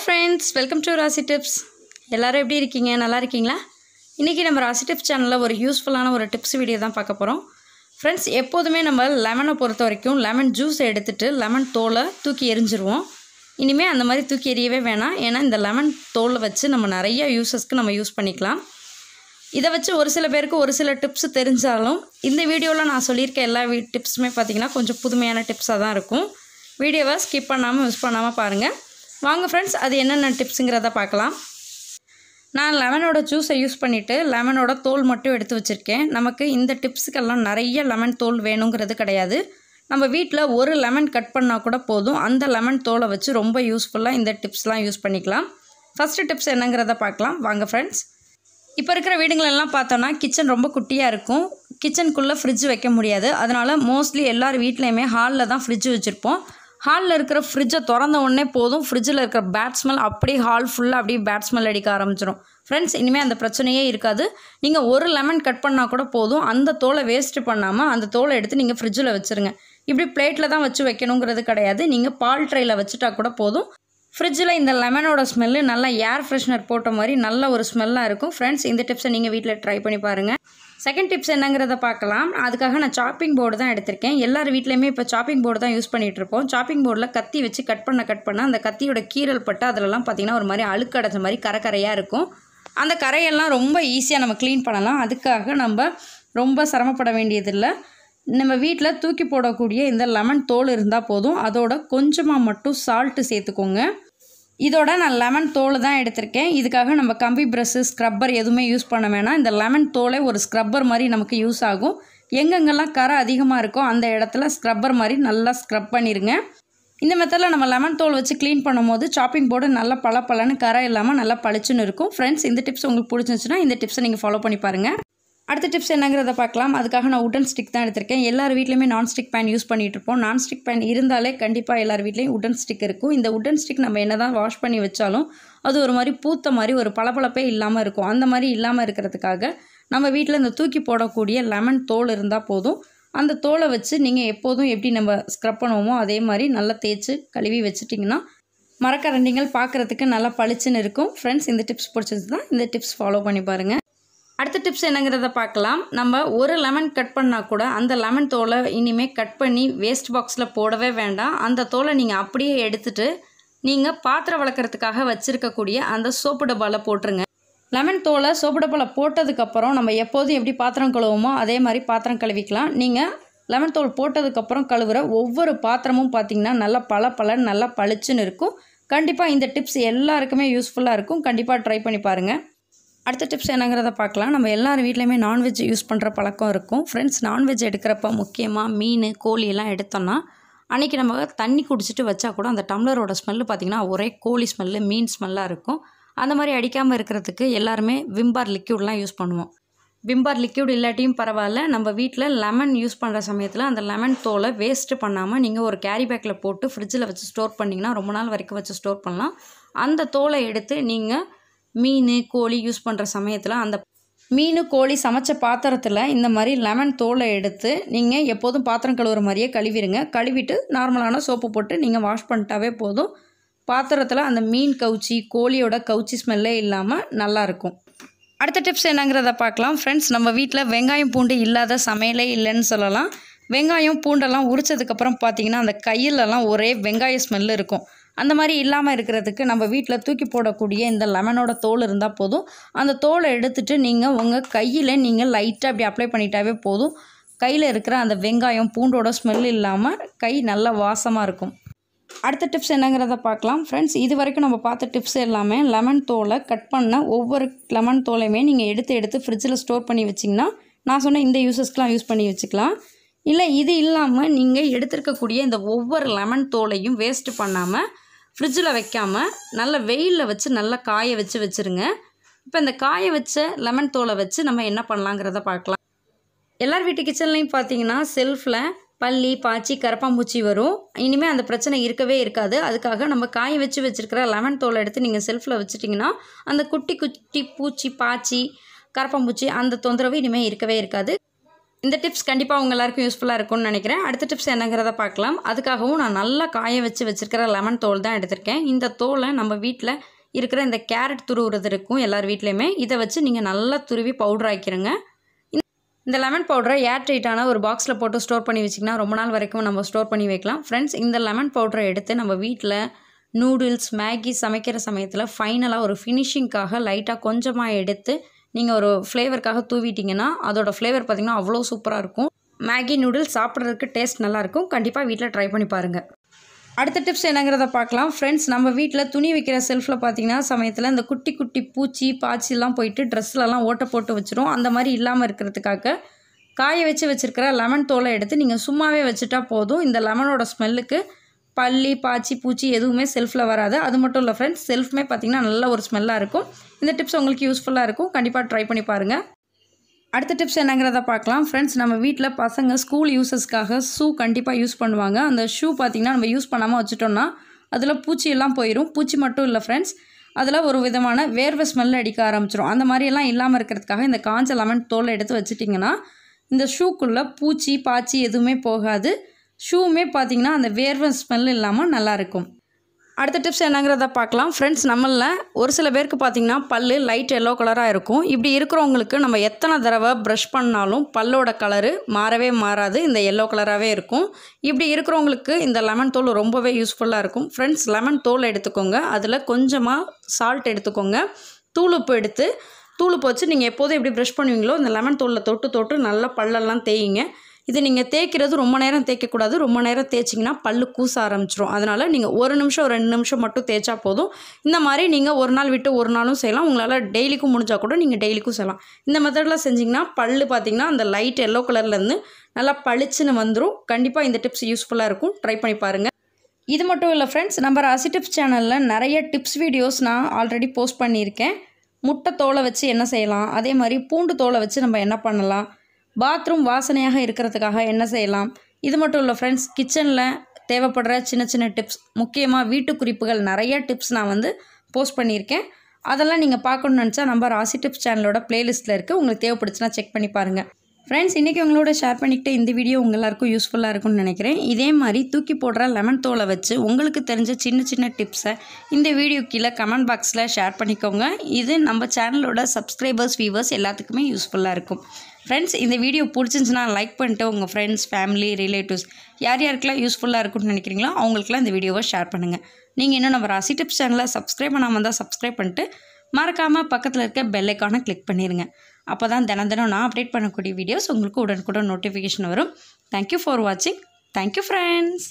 friends, welcome to Rasi tips. எல்லாரும் எப்படி இருக்கீங்க? நல்லா இருக்கீங்களா? இன்னைக்கு நம்ம Rasi tips சேனல்ல ஒரு யூஸ்ஃபுல்லான ஒரு டிப்ஸ் வீடியோ தான் பார்க்க போறோம். Friends, எப்போதுமே நம்ம லெமனை பொறுத்த வரைக்கும் லெமன் ஜூஸ் எடுத்துட்டு லெமன் தோலை தூக்கி எறிஞ்சிருவோம். இனிமே அந்த மாதிரி தூக்கி எறியவே வேணாம். ஏன்னா இந்த லெமன் தோலை வச்சு நம்ம நிறைய யூசஸ்க்கு நம்ம யூஸ் பண்ணிக்கலாம். இதை வச்சு ஒரு சில பேருக்கு ஒரு சில டிப்ஸ் தெரிஞ்சாலும் இந்த வீடியோவில் நான் சொல்லியிருக்க எல்லா டிப்ஸுமே பார்த்தீங்கன்னா கொஞ்சம் புதுமையான டிப்ஸாக தான் இருக்கும். வீடியோவை ஸ்கிப் பண்ணாமல் மிஸ் பண்ணாமல் பாருங்கள். வாங்க ஃப்ரெண்ட்ஸ், அது என்னென்ன டிப்ஸுங்கிறத பார்க்கலாம். நான் லெமனோட ஜூஸை யூஸ் பண்ணிவிட்டு லெமனோட தோல் மட்டும் எடுத்து வச்சுருக்கேன். நமக்கு இந்த டிப்ஸுக்கெல்லாம் நிறைய லெமன் தோல் வேணுங்கிறது கிடையாது. நம்ம வீட்டில் ஒரு லெமன் கட் பண்ணால் கூட போதும். அந்த லெமன் தோலை வச்சு ரொம்ப யூஸ்ஃபுல்லாக இந்த டிப்ஸ்லாம் யூஸ் பண்ணிக்கலாம். ஃபஸ்ட்டு டிப்ஸ் என்னங்கிறத பார்க்கலாம். வாங்க ஃப்ரெண்ட்ஸ். இப்போ இருக்கிற வீடுங்களெல்லாம் பார்த்தோன்னா கிச்சன் ரொம்ப குட்டியாக இருக்கும். கிச்சனுக்குள்ளே ஃப்ரிட்ஜ் வைக்க முடியாது. அதனால் மோஸ்ட்லி எல்லார் வீட்லேயுமே ஹாலில் தான் ஃப்ரிட்ஜ் வச்சுருப்போம். ஹாலில் இருக்கிற ஃப்ரிட்ஜை திறந்த உடனே போதும், ஃப்ரிட்ஜில் இருக்கிற பேட் ஸ்மெல் அப்படியே ஹால் ஃபுல்லாக அப்படியே பேட் ஸ்மெல் அடிக்க ஆரம்பிச்சிடும். ஃப்ரெண்ட்ஸ், இனிமேல் அந்த பிரச்சனையே இருக்காது. நீங்கள் ஒரு லெமன் கட் பண்ணால் கூட போதும். அந்த தோலை வேஸ்ட்டு பண்ணாமல் அந்த தோலை எடுத்து நீங்கள் ஃப்ரிட்ஜில் வச்சுருங்க. இப்படி பிளேட்டில் தான் வச்சு வைக்கணுங்கிறது கிடையாது. நீங்கள் பால் ட்ரையில் வச்சுட்டா கூட போதும். ஃப்ரிட்ஜில் இந்த லெமனோட ஸ்மெல்லு நல்லா ஏர் ஃப்ரெஷ்னர் போட்ட மாதிரி நல்ல ஒரு ஸ்மெல்லாக இருக்கும். ஃப்ரெண்ட்ஸ், இந்த டிப்ஸை நீங்கள் வீட்டில் ட்ரை பண்ணி பாருங்கள். செகண்ட் டிப்ஸ் என்னங்கிறத பார்க்கலாம். அதுக்காக நான் சாப்பிங் போர்டு தான் எடுத்திருக்கேன். எல்லார் வீட்லேயுமே இப்போ சாப்பிங் போர்டு தான் யூஸ் பண்ணிகிட்டு இருப்போம். சாப்பிங் போர்டில் கத்தி வச்சு கட் பண்ண அந்த கத்தியோட கீரல் பட்டு அதிலலாம் பார்த்திங்கன்னா ஒரு மாதிரி அழுக்கு அடைஞ்ச மாதிரி கரையாக இருக்கும். அந்த கரையெல்லாம் ரொம்ப ஈஸியாக நம்ம க்ளீன் பண்ணலாம். அதுக்காக நம்ம ரொம்ப சிரமப்பட வேண்டியதில்லை. நம்ம வீட்டில் தூக்கி போடக்கூடிய இந்த லெமன் தோல் இருந்தால் போதும். அதோட கொஞ்சமாக மட்டும் சால்ட்டு சேர்த்துக்கோங்க. இதோட நான் லெமன் தோல் தான் எடுத்திருக்கேன். இதுக்காக நம்ம கம்பி ப்ரஷ்ஷு ஸ்க்ரப்பர் எதுவுமே யூஸ் பண்ண வேணாம். இந்த லெமன் தோலை ஒரு ஸ்க்ரப்பர் மாதிரி நமக்கு யூஸ் ஆகும். எங்கெங்கெல்லாம் கரை அதிகமாக இருக்கோ அந்த இடத்துல ஸ்க்ரப்பர் மாதிரி நல்லா ஸ்க்ரப் பண்ணிடுங்க. இந்த மெத்தடில் நம்ம லெமன் தோல் வச்சு க்ளீன் பண்ணும்போது சாப்பிங் போர்டு நல்லா பளபளன்னு கரை இல்லாமல் நல்லா பளிச்சுன்னு இருக்கும். ஃப்ரெண்ட்ஸ், இந்த டிப்ஸ் உங்களுக்கு பிடிச்சிருந்துச்சுன்னா இந்த டிப்ஸை நீங்கள் ஃபாலோ பண்ணி பாருங்கள். அடுத்த டிப்ஸ் என்னங்கிறத பார்க்கலாம். அதுக்காக நான் உடன் ஸ்டிக் தான் எடுத்திருக்கேன். எல்லார் வீட்லேயுமே நான்ஸ்டிக் பேன் யூஸ் பண்ணிகிட்டு இருப்போம். நான்ஸ்டிக் பேன் இருந்தாலே கண்டிப்பாக எல்லார் வீட்லேயும் உடன் ஸ்டிக் இருக்கும். இந்த உடன் ஸ்டிக் நம்ம என்ன தான் வாஷ் பண்ணி வச்சாலும் அது ஒரு மாதிரி பூத்த மாதிரி ஒரு பளபளப்பே இல்லாமல் இருக்கும். அந்த மாதிரி இல்லாமல் இருக்கிறதுக்காக நம்ம வீட்டில் இந்த தூக்கி போடக்கூடிய லெமன் தோல் இருந்தால் போதும். அந்த தோலை வச்சு நீங்கள் எப்போதும் எப்படி நம்ம ஸ்க்ரப் பண்ணுவோமோ அதே மாதிரி நல்லா தேய்ச்சி கழுவி வச்சுட்டிங்கன்னா மரக்கரண்டிகள் பார்க்குறதுக்கு நல்லா பளிச்சுன்னு இருக்கும். ஃப்ரெண்ட்ஸ், இந்த டிப்ஸ் பிடிச்சது தான். இந்த டிப்ஸ் ஃபாலோ பண்ணி பாருங்கள். அடுத்த டிப்ஸ் என்னங்கிறத பார்க்கலாம். நம்ம ஒரு லெமன் கட் பண்ணால் கூட அந்த லெமன் தோலை இனிமேல் கட் பண்ணி வேஸ்ட் பாக்ஸில் போடவே வேண்டாம். அந்த தோலை நீங்கள் அப்படியே எடுத்துகிட்டு நீங்கள் பாத்திரம் வளர்க்குறதுக்காக வச்சுருக்கக்கூடிய அந்த சோப்பு டப்பாவில் போட்டுருங்க. லெமன் தோலை சோப்பு டப்பாவில் போட்டதுக்கப்புறம் நம்ம எப்போதும் எப்படி பாத்திரம் கழுவுமோ அதே மாதிரி பாத்திரம் கழுவிக்கலாம். நீங்கள் லெமன் தோல் போட்டதுக்கப்புறம் கழுவுற ஒவ்வொரு பாத்திரமும் பார்த்திங்கன்னா நல்லா பளபளன்னு நல்லா பளிச்சுன்னு இருக்கும். கண்டிப்பாக இந்த டிப்ஸ் எல்லாருக்குமே யூஸ்ஃபுல்லாக இருக்கும். கண்டிப்பாக ட்ரை பண்ணி பாருங்கள். அடுத்த டிப்ஸ் என்னங்கிறத பார்க்கலாம். நம்ம எல்லார் வீட்லேயுமே நான்வெஜ் யூஸ் பண்ணுற பழக்கம் இருக்கும். ஃப்ரெண்ட்ஸ், நான்வெஜ் எடுக்கிறப்ப முக்கியமாக மீன் கோழி எல்லாம் எடுத்தோன்னா அன்றைக்கி நம்ம தண்ணி குடிச்சிட்டு வச்சா கூட அந்த டம்ளரோட ஸ்மெல்லு பார்த்திங்கன்னா ஒரே கோழி ஸ்மெல்லு மீன் ஸ்மெல்லாக இருக்கும். அந்த மாதிரி அடிக்காமல் இருக்கிறதுக்கு எல்லாருமே விம்பார் லிக்யூட்லாம் யூஸ் பண்ணுவோம். விம்பார் லிக்யூட் இல்லாட்டியும் பரவாயில்ல, நம்ம வீட்டில் லெமன் யூஸ் பண்ணுற சமயத்தில் அந்த லெமன் தோலை வேஸ்ட்டு பண்ணாமல் நீங்கள் ஒரு கேரி பேக்கில் போட்டு ஃப்ரிட்ஜில் வச்சு ஸ்டோர் பண்ணிங்கன்னா ரொம்ப நாள் வரைக்கும் வச்சு ஸ்டோர் பண்ணலாம். அந்த தோலை எடுத்து நீங்கள் மீன் கோழி யூஸ் பண்ணுற சமயத்தில் அந்த மீன் கோழி சமைச்ச பாத்திரத்தில் இந்த மாதிரி லெமன் தோலை எடுத்து நீங்கள் எப்போதும் பாத்திரம் கழுவுற மாதிரியே கழுவிடுங்க. கழுவிட்டு நார்மலான சோப்பு போட்டு நீங்கள் வாஷ் பண்ணிட்டாவே போதும். பாத்திரத்தில் அந்த மீன் கவுச்சி கோழியோட கவுச்சி ஸ்மெல்லே இல்லாமல் நல்லாயிருக்கும். அடுத்த டிப்ஸ் என்னங்கிறத பார்க்கலாம். ஃப்ரெண்ட்ஸ், நம்ம வீட்டில் வெங்காயம் பூண்டு இல்லாத சமையலே இல்லைன்னு சொல்லலாம். வெங்காயம் பூண்டெல்லாம் உரிச்சதுக்கப்புறம் பார்த்திங்கன்னா அந்த கையிலலாம் ஒரே வெங்காய ஸ்மெல்லு இருக்கும். அந்த மாதிரி இல்லாமல் இருக்கிறதுக்கு நம்ம வீட்டில் தூக்கி போடக்கூடிய இந்த லெமனோட தோல் இருந்தால் போதும். அந்த தோலை எடுத்துகிட்டு நீங்கள் உங்கள் கையில் நீங்கள் லைட்டாக அப்படி அப்ளை பண்ணிட்டாவே போதும். கையில் இருக்கிற அந்த வெங்காயம் பூண்டோட ஸ்மெல் இல்லாமல் கை நல்லா வாசமாக இருக்கும். அடுத்த டிப்ஸ் என்னங்கிறத பார்க்கலாம். ஃப்ரெண்ட்ஸ், இது வரைக்கும் நம்ம பார்த்த டிப்ஸ் எல்லாமே லெமன் தோலை கட் பண்ண ஒவ்வொரு லெமன் தோலையுமே நீங்கள் எடுத்து ஃப்ரிட்ஜில் ஸ்டோர் பண்ணி வச்சிங்கன்னா நான் சொன்ன இந்த யூசஸ்க்கெலாம் யூஸ் பண்ணி வச்சுக்கலாம். இல்லை இது இல்லாமல் நீங்கள் எடுத்துருக்கக்கூடிய இந்த ஒவ்வொரு லெமன் தோலையும் வேஸ்ட்டு பண்ணாமல் ஃப்ரிட்ஜில் வைக்காமல் நல்ல வெயிலில் வச்சு நல்லா காய வச்சுருங்க. இப்போ இந்த காய வச்ச லெமன் தோலை வச்சு நம்ம என்ன பண்ணலாங்கிறத பார்க்கலாம். எல்லார் வீட்டு கிச்சன்லேயும் பார்த்தீங்கன்னா செல்ஃபில் பல்லி பாச்சி கரப்பாம்பூச்சி வரும். இனிமேல் அந்த பிரச்சனை இருக்கவே இருக்காது. அதுக்காக நம்ம காய வச்சுருக்கிற லெமன் தோலை எடுத்து நீங்கள் செல்ஃபில் வச்சுட்டிங்கன்னா அந்த குட்டி குட்டி பூச்சி பாச்சி கரப்பாம்பூச்சி அந்த தொந்தரவு இனிமேல் இருக்கவே இருக்காது. இந்த டிப்ஸ் கண்டிப்பாக உங்கள் எல்லாருக்கும் யூஸ்ஃபுல்லாக இருக்கும்னு நினைக்கிறேன். அடுத்த டிப்ஸ் என்னங்கிறத பார்க்கலாம். அதுக்காகவும் நான் நல்லா காய வச்சுருக்கிற லெமன் தோல் தான் எடுத்திருக்கேன். இந்த தோலை நம்ம வீட்டில் இருக்கிற இந்த கேரட் துருவுறது இருக்கும் எல்லார் வீட்லேயுமே. இதை வச்சு நீங்கள் நல்லா துருவி பவுடர் ஆக்கிடுங்க. இந்த லெமன் பவுடரை ஏர் டைட்டான ஒரு பாக்ஸில் போட்டு ஸ்டோர் பண்ணி வச்சிங்கன்னா ரொம்ப நாள் வரைக்கும் நம்ம ஸ்டோர் பண்ணி வைக்கலாம். ஃப்ரெண்ட்ஸ், இந்த லெமன் பவுடரை எடுத்து நம்ம வீட்டில் நூடுல்ஸ், மேகி சமைக்கிற சமயத்தில் ஃபைனலாக ஒரு ஃபினிஷிங்காக லைட்டாக கொஞ்சமாக எடுத்து நீங்கள் ஒரு ஃப்ளேவருக்காக தூவிட்டிங்கன்னா அதோட ஃப்ளேவர் பார்த்திங்கன்னா அவ்வளோ சூப்பராக இருக்கும். மேகி நூடுல்ஸ் சாப்பிட்றதுக்கு டேஸ்ட் நல்லாயிருக்கும். கண்டிப்பாக வீட்டில் ட்ரை பண்ணி பாருங்கள். அடுத்த டிப்ஸ் என்னங்கிறத பார்க்கலாம். ஃப்ரெண்ட்ஸ், நம்ம வீட்டில் துணி வைக்கிற செல்ஃபில் பார்த்திங்கன்னா சமயத்தில் இந்த குட்டி குட்டி பூச்சி பாச்சிலாம் போயிட்டு ட்ரெஸ்லலாம் ஓட்டை போட்டு வச்சிரும். அந்த மாதிரி இல்லாமல் இருக்கிறதுக்காக காய வச்சுருக்கிற லெமன் தோலை எடுத்து நீங்கள் சும்மாவே வச்சுட்டா போதும். இந்த லெமனோட ஸ்மெல்லுக்கு பல்லி, பாச்சி, பூச்சி எதுவுமே செல்ஃபில் வராது. அது மட்டும் இல்லை ஃப்ரெண்ட்ஸ், செல்ஃப்மே பார்த்திங்கன்னா நல்ல ஒரு ஸ்மெல்லாக இருக்கும். இந்த டிப்ஸ் உங்களுக்கு யூஸ்ஃபுல்லாக இருக்கும். கண்டிப்பாக ட்ரை பண்ணி பாருங்கள். அடுத்த டிப்ஸ் என்னங்கிறத பார்க்கலாம். ஃப்ரெண்ட்ஸ், நம்ம வீட்டில் பசங்க ஸ்கூல் யூஸஸ்க்காக ஷூ கண்டிப்பாக யூஸ் பண்ணுவாங்க. அந்த ஷூ பார்த்திங்கன்னா நம்ம யூஸ் பண்ணாமல் வச்சுட்டோம்னா அதில் பூச்சியெல்லாம் போயிடும். பூச்சி மட்டும் இல்லை ஃப்ரெண்ட்ஸ், அதில் ஒரு விதமான வேர்வை ஸ்மெல் அடிக்க ஆரம்பிச்சிடும். அந்த மாதிரியெல்லாம் இல்லாமல் இருக்கிறதுக்காக இந்த காஞ்ச லெமன் தோலை எடுத்து வச்சுட்டிங்கன்னா இந்த ஷூக்குள்ளே பூச்சி பாச்சி எதுவுமே போகாது. ஷூவுமே பார்த்திங்கன்னா அந்த வேர்வை ஸ்மெல் இல்லாமல் நல்லாயிருக்கும். அடுத்த டிப்ஸ் என்னங்கிறத பார்க்கலாம். ஃப்ரெண்ட்ஸ், நம்மளில் ஒரு சில பேருக்கு பார்த்திங்கன்னா பல் லைட் எல்லோ கலராக இருக்கும். இப்படி இருக்கிறவங்களுக்கு நம்ம எத்தனை தடவை ப்ரஷ் பண்ணாலும் பல்லோட கலரு மாறவே மாறாது, இந்த எல்லோ கலராகவே இருக்கும். இப்படி இருக்கிறவங்களுக்கு இந்த லெமன் தோல் ரொம்பவே யூஸ்ஃபுல்லாக இருக்கும். ஃப்ரெண்ட்ஸ், லெமன் தோல் எடுத்துக்கோங்க. அதில் கொஞ்சமாக சால்ட் எடுத்துக்கோங்க. தூளுப்பு எடுத்து தூளுப்பு வச்சு நீங்கள் எப்போதும் எப்படி ப்ரஷ் பண்ணுவீங்களோ இந்த லெமன் தோலில் தொட்டு நல்லா பல்லெல்லாம் தேய்ங்க. இது நீங்கள் தேய்க்கிறது ரொம்ப நேரம் தேய்க்கக்கூடாது. ரொம்ப நேரம் தேய்ச்சிங்கன்னா பல்லு கூச ஆரம்பிச்சிடும். அதனால் நீங்கள் 1 நிமிஷம் 2 நிமிஷம் மட்டும் தேய்ச்சா போதும். இந்த மாதிரி நீங்கள் ஒரு நாள் விட்டு ஒரு நாளும் செய்யலாம். உங்களால் டெய்லிக்கும் முடிஞ்சால் கூட நீங்கள் டெய்லிக்கும் செய்யலாம். இந்த மெத்தடில் செஞ்சிங்கன்னா பல்லு பார்த்திங்கன்னா அந்த லைட் எல்லோ கலர்லேருந்து நல்லா பளிச்சுன்னு வந்துடும். கண்டிப்பாக இந்த டிப்ஸ் யூஸ்ஃபுல்லாக இருக்கும். ட்ரை பண்ணி பாருங்கள். இது மட்டும் இல்லை ஃப்ரெண்ட்ஸ், நம்ம ராசி டிப்ஸ் சேனலில் நிறைய டிப்ஸ் வீடியோஸ் நான் ஆல்ரெடி போஸ்ட் பண்ணியிருக்கேன். முட்டை தோலை வச்சு என்ன செய்யலாம், அதே மாதிரி பூண்டு தோலை வச்சு நம்ம என்ன பண்ணலாம், பாத்ரூம் வாசனையாக இருக்கிறதுக்காக என்ன செய்யலாம், இது மட்டும் இல்லை ஃப்ரெண்ட்ஸ், கிச்சனில் தேவைப்படுற சின்ன சின்ன டிப்ஸ், முக்கியமாக வீட்டு குறிப்புகள் நிறைய டிப்ஸ் நான் போஸ்ட் பண்ணியிருக்கேன். அதெல்லாம் நீங்கள் பார்க்கணுன்னு நினச்சா நம்ம ராசி டிப்ஸ் சேனலோட பிளேலிஸ்ட்டில் இருக்குது. உங்களுக்கு தேவைப்படுச்சுன்னா செக் பண்ணி பாருங்கள். ஃப்ரெண்ட்ஸ், இன்றைக்கி உங்களோட ஷேர் பண்ணிக்கிட்டு இந்த வீடியோ உங்கள் எல்லாருக்கும் யூஸ்ஃபுல்லாக இருக்கும்னு நினைக்கிறேன். இதே மாதிரி தூக்கி போடுற லெமன் தோலை வச்சு உங்களுக்கு தெரிஞ்ச சின்ன சின்ன டிப்ஸை இந்த வீடியோ கீழே கமெண்ட் பாக்ஸில் ஷேர் பண்ணிக்கோங்க. இது நம்ம சேனலோட சப்ஸ்கிரைபர்ஸ், வியூவர்ஸ் எல்லாத்துக்குமே யூஸ்ஃபுல்லாக இருக்கும். ஃப்ரெண்ட்ஸ், இந்த வீடியோ பிடிச்சிருந்துச்சுன்னா லைக் பண்ணிட்டு உங்கள் ஃப்ரெண்ட்ஸ், ஃபேமிலி, ரிலேட்டிவ்ஸ் யார் யாருக்கெல்லாம் யூஸ்ஃபுல்லாக இருக்கும்னு நினைக்கிறீங்களோ அவங்களுக்குலாம் இந்த வீடியோவை ஷேர் பண்ணுங்கள். நீங்கள் இன்னும் நம்ம ராசி டிப்ஸ் சேனலை சப்ஸ்கிரைப் பண்ணாமல் இருந்தால் சப்ஸ்கிரைப் பண்ணிட்டு மறக்காமல் பக்கத்தில் இருக்க பெல் ஐக்கானை கிளிக் பண்ணிடுங்க. அப்போ தான் தினம் நான் அப்டேட் பண்ணக்கூடிய வீடியோஸ் உங்களுக்கு உடனுக்குடன் நோட்டிஃபிகேஷன் வரும். தேங்க்யூ ஃபார் வாட்சிங். Thank you friends.